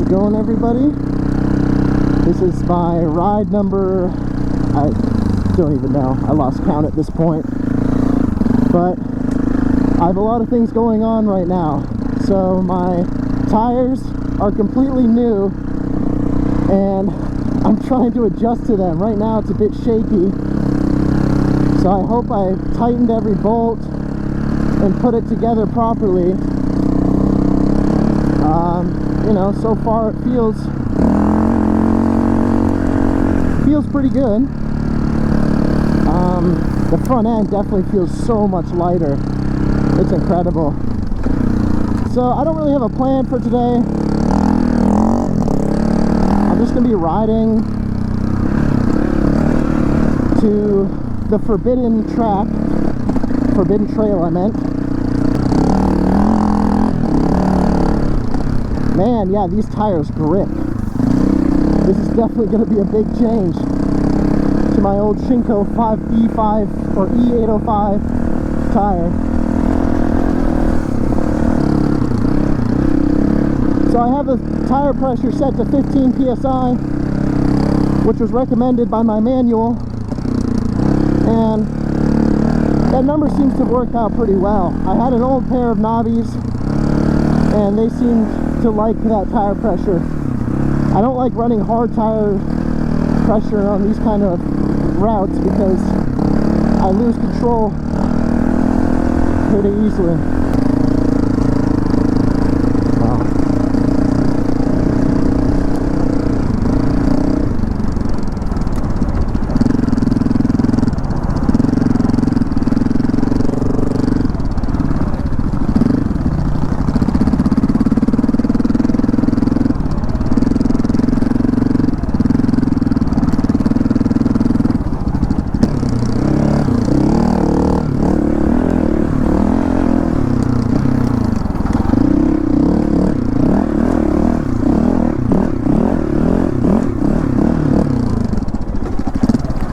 going, everybody? This is my ride number, I don't even know, I lost count at this point, but I have a lot of things going on right now. So my tires are completely new and I'm trying to adjust to them. Right now it's a bit shaky, so I hope I tightened every bolt and put it together properly. You know, so far it feels pretty good. The front end definitely feels so much lighter. It's incredible. So I don't really have a plan for today. I'm just gonna be riding to the Forbidden Trail, I meant. Man, yeah, these tires grip. This is definitely going to be a big change to my old Shinko 5E5 or E805 tire. So I have the tire pressure set to 15 psi, which was recommended by my manual, and that number seems to work out pretty well. I had an old pair of knobbies and they seemed to like that tire pressure. I don't like running hard tire pressure on these kind of routes because I lose control pretty easily.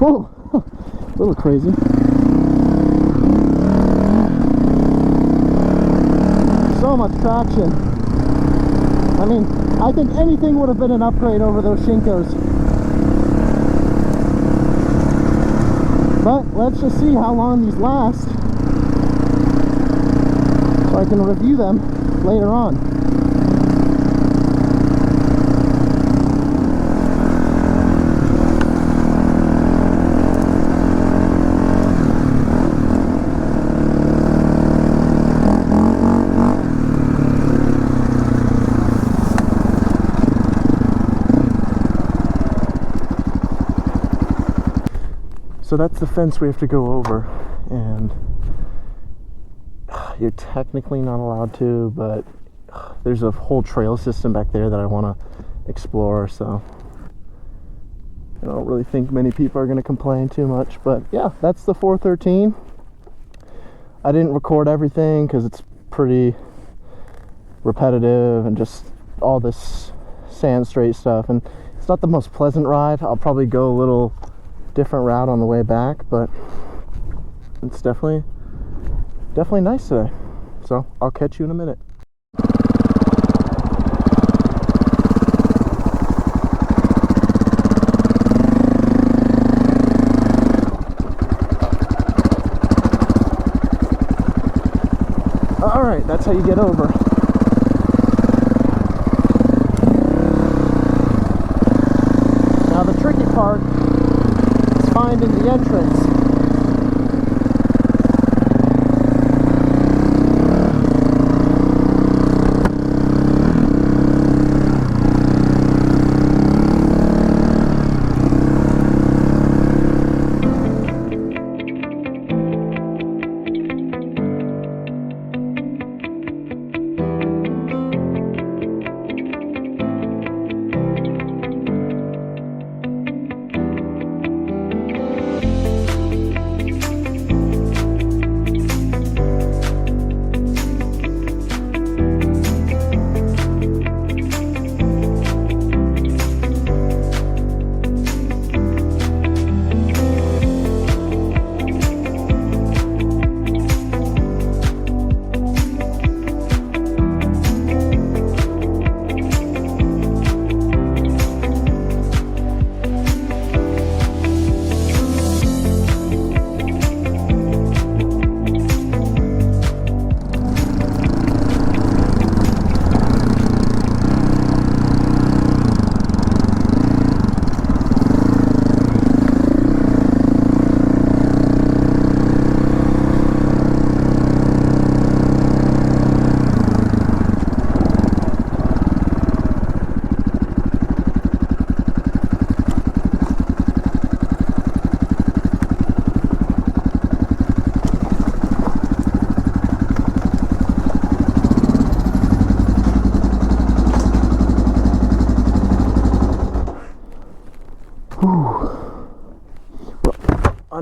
Whoa, a little crazy. So much traction. I mean, I think anything would have been an upgrade over those Shinkos. But let's just see how long these last, so I can review them later on. So that's the fence we have to go over, and you're technically not allowed to, but there's a whole trail system back there that I want to explore, so I don't really think many people are going to complain too much. But yeah, that's the 413. I didn't record everything because it's pretty repetitive and just all this sand straight stuff, and it's not the most pleasant ride. I'll probably go a little different route on the way back, but it's definitely nice today. So I'll catch you in a minute. All right, that's how you get over. Now the tricky part, finding the entrance.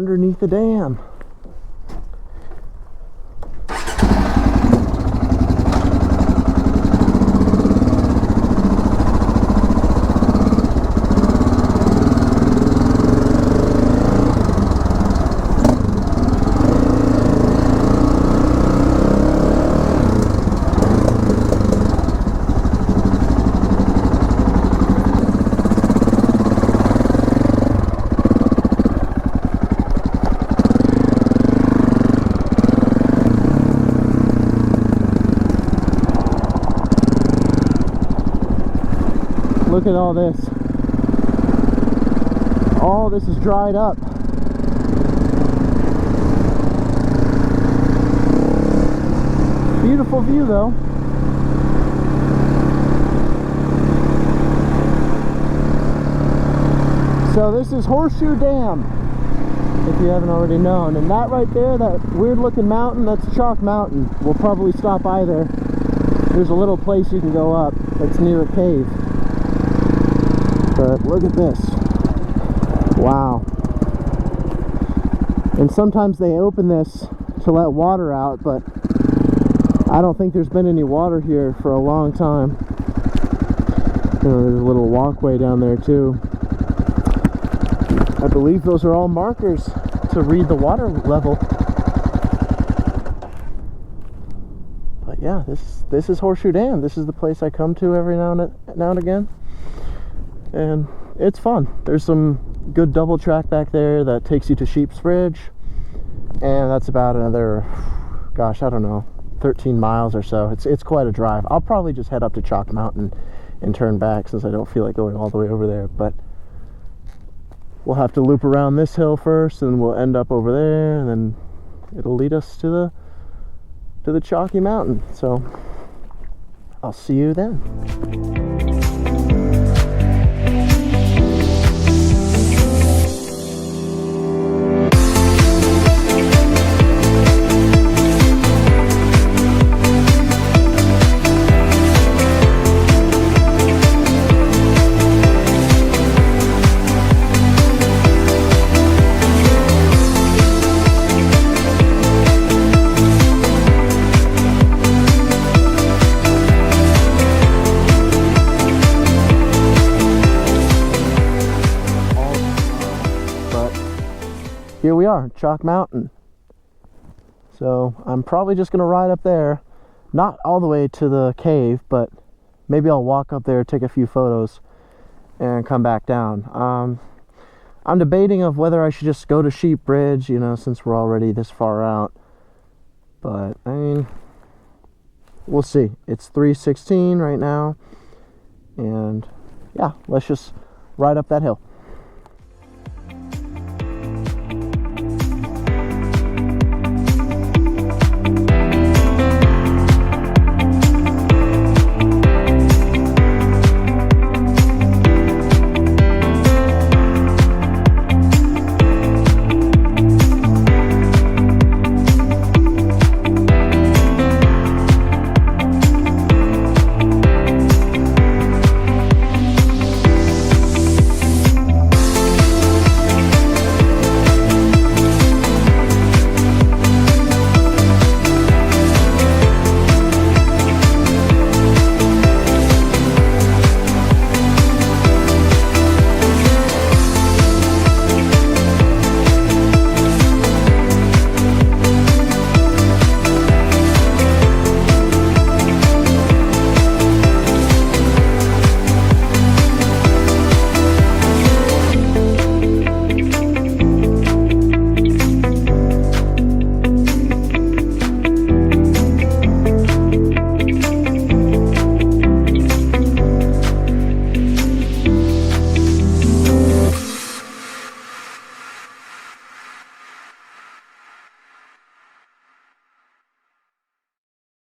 underneath the dam. Look at all this. All this is dried up. Beautiful view though. So this is Horseshoe Dam, if you haven't already known. And that right there, that weird looking mountain, that's Chalk Mountain. We'll probably stop by there. There's a little place you can go up that's near a cave. But look at this. Wow. And sometimes they open this to let water out, but I don't think there's been any water here for a long time. You know, there's a little walkway down there too. I believe those are all markers to read the water level. But yeah, this is Horseshoe Dam. This is the place I come to every now and again. And it's fun. There's some good double track back there that takes you to Sheep's Bridge, and that's about another, gosh, I don't know, 13 miles or so. It's quite a drive. I'll probably just head up to Chalk Mountain and turn back, since I don't feel like going all the way over there. But we'll have to loop around this hill first, and we'll end up over there, and then it'll lead us to the Chalky Mountain. So I'll see you then. Here we are, Chalk Mountain. So I'm probably just gonna ride up there, not all the way to the cave, but maybe I'll walk up there, take a few photos, and come back down. I'm debating of whether I should just go to Sheep Bridge, you know, since we're already this far out. But I mean, we'll see. It's 3:16 right now, and yeah, let's just ride up that hill.